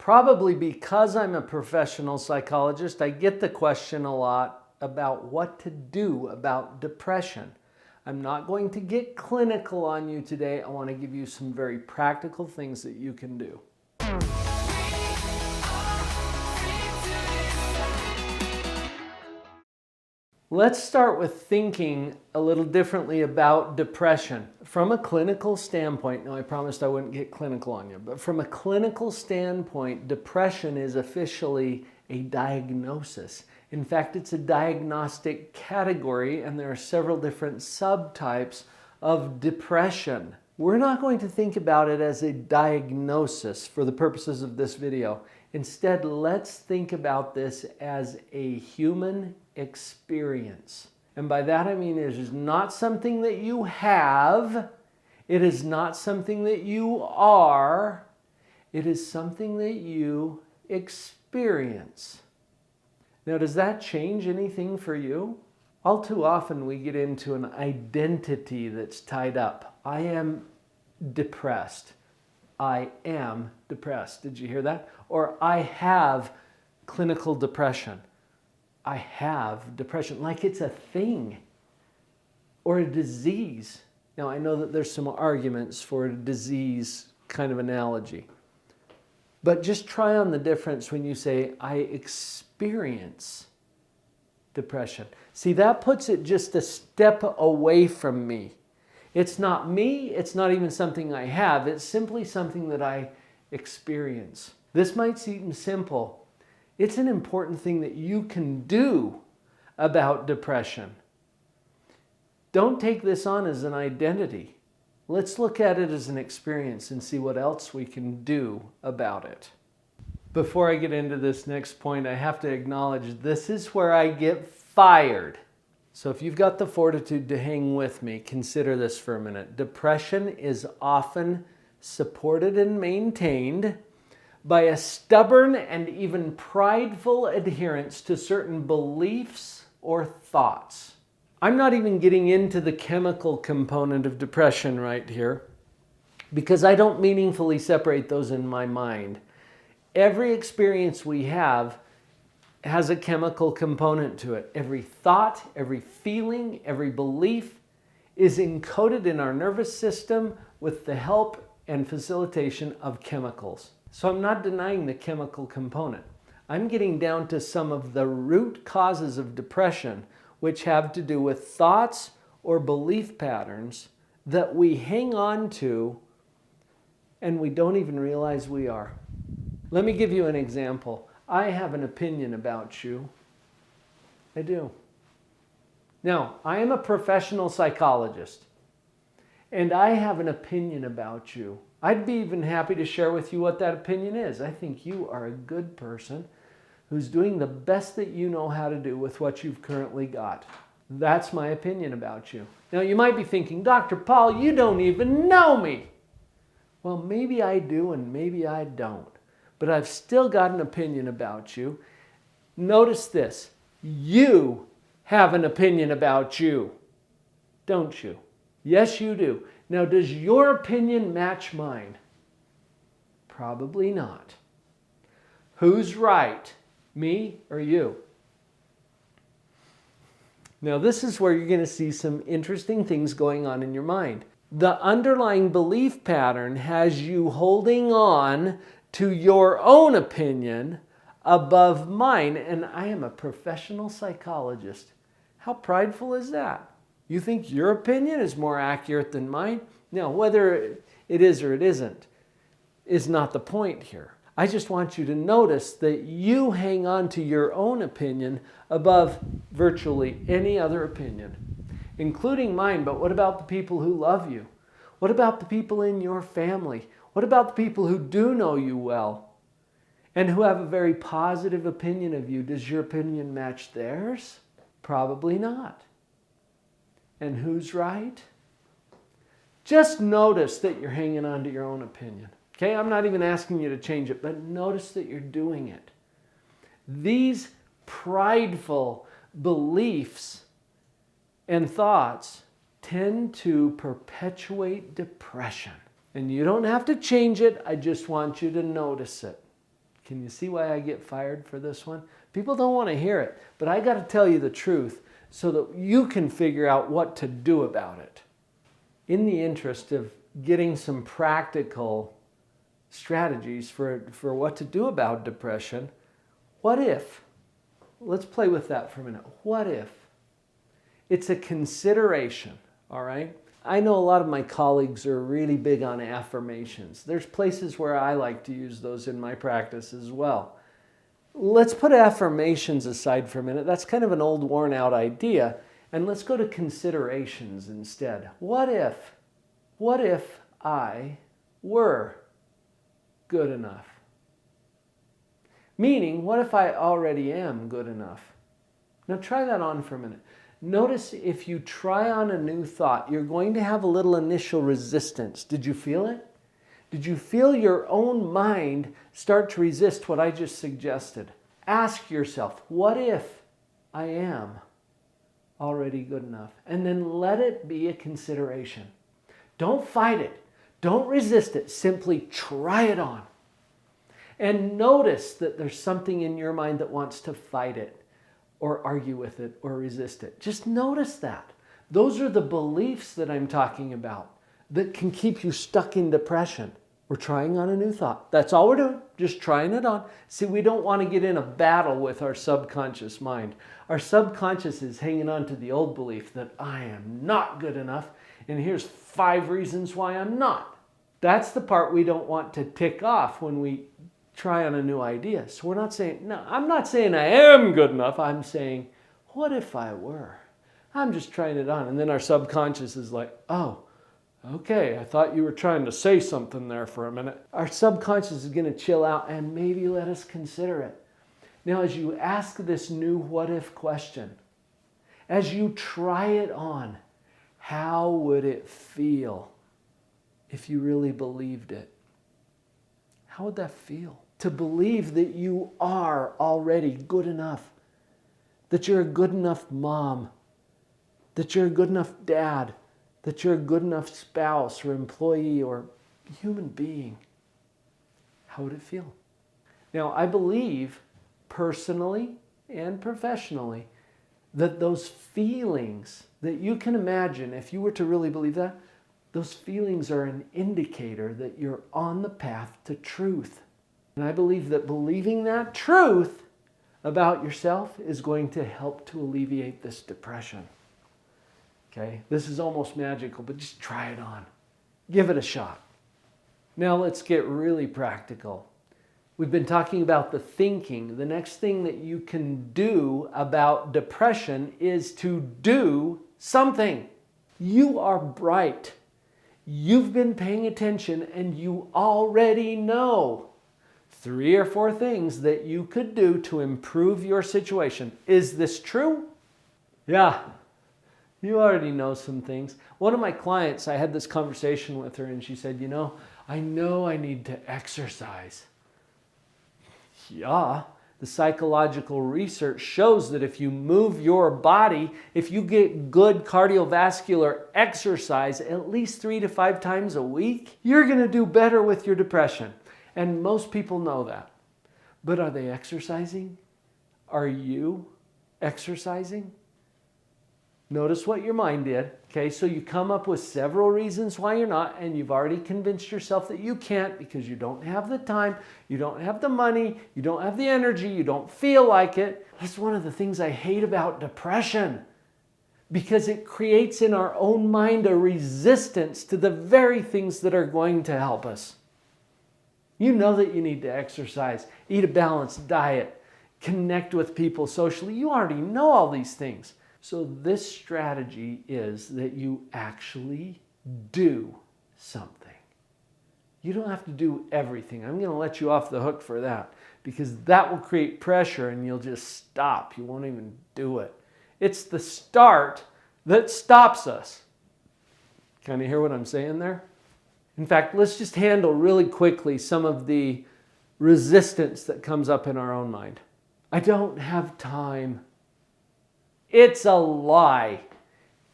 Probably because I'm a professional psychologist, I get the question a lot about what to do about depression. I'm not going to get clinical on you today. I want to give you some very practical things that you can do. Let's start with thinking a little differently about depression. From a clinical standpoint, now I promised I wouldn't get clinical on you, but from a clinical standpoint, depression is officially a diagnosis. In fact, it's a diagnostic category, and there are several different subtypes of depression. We're not going to think about it as a diagnosis for the purposes of this video. Instead, let's think about this as a human experience. And by that I mean it is not something that you have, it is not something that you are, it is something that you experience. Now, does that change anything for you? All too often we get into an identity that's tied up. I am depressed. I am depressed. Did you hear that? Or I have clinical depression. I have depression, like it's a thing or a disease. Now, I know that there's some arguments for a disease kind of analogy, but just try on the difference when you say, I experience depression. See, that puts it just a step away from me. It's not me, it's not even something I have, it's simply something that I experience. This might seem simple. It's an important thing that you can do about depression. Don't take this on as an identity. Let's look at it as an experience and see what else we can do about it. Before I get into this next point, I have to acknowledge this is where I get fired. So if you've got the fortitude to hang with me, consider this for a minute. Depression is often supported and maintained by a stubborn and even prideful adherence to certain beliefs or thoughts. I'm not even getting into the chemical component of depression right here because I don't meaningfully separate those in my mind. Every experience we have has a chemical component to it. Every thought, every feeling, every belief is encoded in our nervous system with the help and facilitation of chemicals. So I'm not denying the chemical component. I'm getting down to some of the root causes of depression, which have to do with thoughts or belief patterns that we hang on to and we don't even realize we are. Let me give you an example. I have an opinion about you. I do. Now, I am a professional psychologist, and I have an opinion about you. I'd be even happy to share with you what that opinion is. I think you are a good person who's doing the best that you know how to do with what you've currently got. That's my opinion about you. Now, you might be thinking, Dr. Paul, you don't even know me. Well, maybe I do and maybe I don't. But I've still got an opinion about you. Notice this. You have an opinion about you, don't you? Yes, you do. Now, does your opinion match mine? Probably not. Who's right, me or you? Now, this is where you're going to see some interesting things going on in your mind. The underlying belief pattern has you holding on to your own opinion above mine, and I am a professional psychologist. How prideful is that? You think your opinion is more accurate than mine? Now, whether it is or it isn't is not the point here. I just want you to notice that you hang on to your own opinion above virtually any other opinion, including mine. But what about the people who love you? What about the people in your family? What about the people who do know you well and who have a very positive opinion of you? Does your opinion match theirs? Probably not. And who's right? Just notice that you're hanging on to your own opinion. Okay, I'm not even asking you to change it, but notice that you're doing it. These prideful beliefs and thoughts tend to perpetuate depression. And you don't have to change it, I just want you to notice it. Can you see why I get fired for this one? People don't want to hear it, but I got to tell you the truth so that you can figure out what to do about it. In the interest of getting some practical strategies for what to do about depression, what if? Let's play with that for a minute. What if? It's a consideration, all right? I know a lot of my colleagues are really big on affirmations. There's places where I like to use those in my practice as well. Let's put affirmations aside for a minute. That's kind of an old, worn out idea. And let's go to considerations instead. What if I were good enough? Meaning, what if I already am good enough? Now try that on for a minute. Notice if you try on a new thought, you're going to have a little initial resistance. Did you feel it? Did you feel your own mind start to resist what I just suggested? Ask yourself, what if I am already good enough? And then let it be a consideration. Don't fight it. Don't resist it. Simply try it on. And notice that there's something in your mind that wants to fight it or argue with it or resist it. Just notice that. Those are the beliefs that I'm talking about that can keep you stuck in depression. We're trying on a new thought. That's all we're doing, just trying it on. See, we don't want to get in a battle with our subconscious mind. Our subconscious is hanging on to the old belief that I am not good enough, and here's 5 reasons why I'm not. That's the part we don't want to tick off when we try on a new idea. So we're not saying, no, I'm not saying I am good enough. I'm saying, what if I were? I'm just trying it on. And then our subconscious is like, oh, okay, I thought you were trying to say something there for a minute. Our subconscious is going to chill out and maybe let us consider it. Now, as you ask this new what if question, as you try it on, how would it feel if you really believed it? How would that feel? To believe that you are already good enough, that you're a good enough mom, that you're a good enough dad, that you're a good enough spouse or employee or human being. How would it feel? Now, I believe personally and professionally that those feelings that you can imagine, if you were to really believe that, those feelings are an indicator that you're on the path to truth. And I believe that believing that truth about yourself is going to help to alleviate this depression. Okay? This is almost magical, but just try it on. Give it a shot. Now let's get really practical. We've been talking about the thinking. The next thing that you can do about depression is to do something. You are bright. You've been paying attention and you already know 3 or 4 things that you could do to improve your situation. Is this true? Yeah, you already know some things. One of my clients, I had this conversation with her and she said, I know I need to exercise. Yeah, the psychological research shows that if you move your body, if you get good cardiovascular exercise at least 3 to 5 times a week, you're going to do better with your depression. And most people know that. But are they exercising? Are you exercising? Notice what your mind did. Okay, so you come up with several reasons why you're not, and you've already convinced yourself that you can't because you don't have the time, you don't have the money, you don't have the energy, you don't feel like it. That's one of the things I hate about depression, because it creates in our own mind a resistance to the very things that are going to help us. You know that you need to exercise, eat a balanced diet, connect with people socially. You already know all these things. So this strategy is that you actually do something. You don't have to do everything. I'm going to let you off the hook for that because that will create pressure and you'll just stop. You won't even do it. It's the start that stops us. Kind of hear what I'm saying there? In fact, let's just handle really quickly some of the resistance that comes up in our own mind. I don't have time. It's a lie.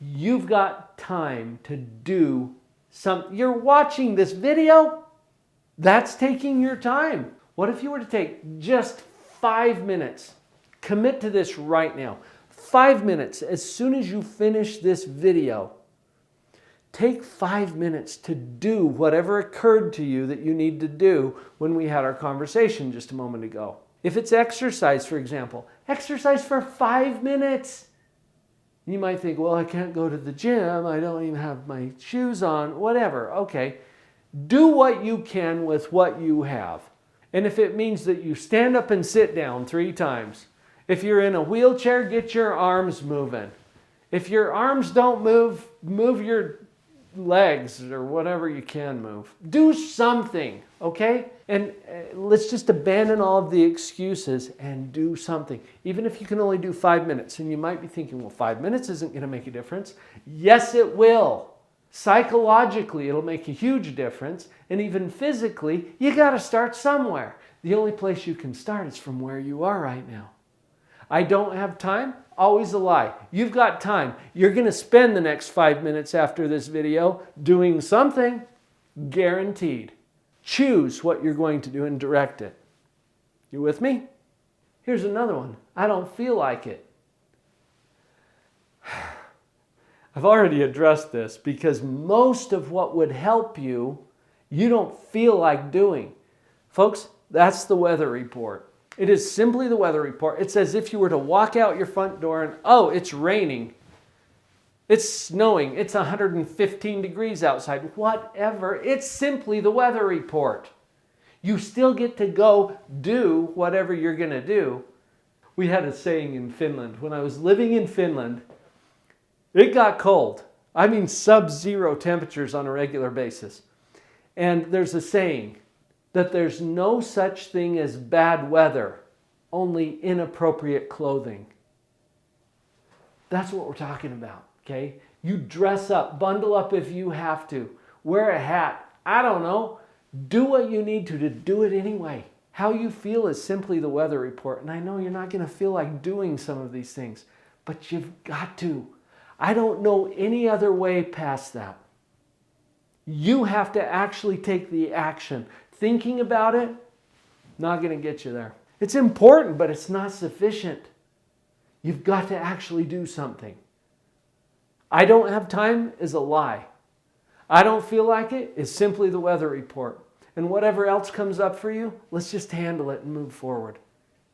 You've got time to do something. You're watching this video. That's taking your time. What if you were to take just 5 minutes? Commit to this right now. 5 minutes as soon as you finish this video. Take 5 minutes to do whatever occurred to you that you need to do when we had our conversation just a moment ago. If it's exercise, for example, exercise for 5 minutes. You might think, well, I can't go to the gym. I don't even have my shoes on, whatever. Okay, do what you can with what you have. And if it means that you stand up and sit down 3 times, if you're in a wheelchair, get your arms moving. If your arms don't move, move your legs or whatever you can move. Do something, okay? And let's just abandon all of the excuses and do something. Even if you can only do 5 minutes. And you might be thinking, well, 5 minutes isn't going to make a difference. Yes, it will. Psychologically, it'll make a huge difference. And even physically, you got to start somewhere. The only place you can start is from where you are right now. I don't have time? Always a lie. You've got time. You're going to spend the next 5 minutes after this video doing something, guaranteed. Choose what you're going to do and direct it. You with me? Here's another one. I don't feel like it. I've already addressed this because most of what would help you, you don't feel like doing. Folks, that's the weather report. It is simply the weather report. It's as if you were to walk out your front door and, oh, it's raining. It's snowing. It's 115 degrees outside. Whatever. It's simply the weather report. You still get to go do whatever you're going to do. We had a saying in Finland. When I was living in Finland, it got cold. I mean sub-zero temperatures on a regular basis. And there's a saying that there's no such thing as bad weather, only inappropriate clothing. That's what we're talking about, okay? You dress up, bundle up if you have to, wear a hat, I don't know, do what you need to do it anyway. How you feel is simply the weather report, and I know you're not going to feel like doing some of these things, but you've got to. I don't know any other way past that. You have to actually take the action. Thinking about it, not going to get you there. It's important, but it's not sufficient. You've got to actually do something. I don't have time is a lie. I don't feel like it is simply the weather report. And whatever else comes up for you, let's just handle it and move forward.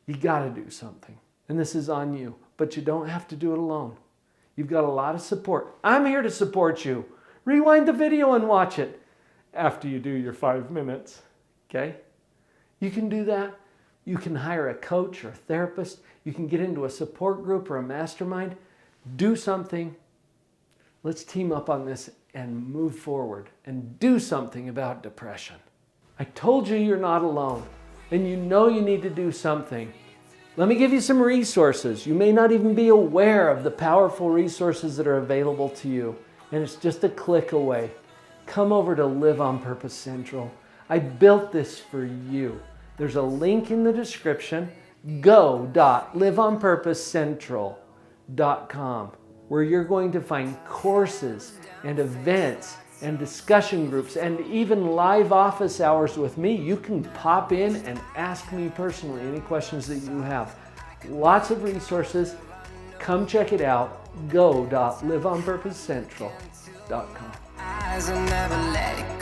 You got to do something. And this is on you, but you don't have to do it alone. You've got a lot of support. I'm here to support you. Rewind the video and watch it after you do your 5 minutes. Okay? You can do that. You can hire a coach or a therapist. You can get into a support group or a mastermind. Do something. Let's team up on this and move forward and do something about depression. I told you you're not alone, and you know you need to do something. Let me give you some resources. You may not even be aware of the powerful resources that are available to you, and it's just a click away. Come over to Live on Purpose Central. I built this for you. There's a link in the description, go.liveonpurposecentral.com, where you're going to find courses and events and discussion groups and even live office hours with me. You can pop in and ask me personally any questions that you have. Lots of resources. Come check it out. Go.liveonpurposecentral.com.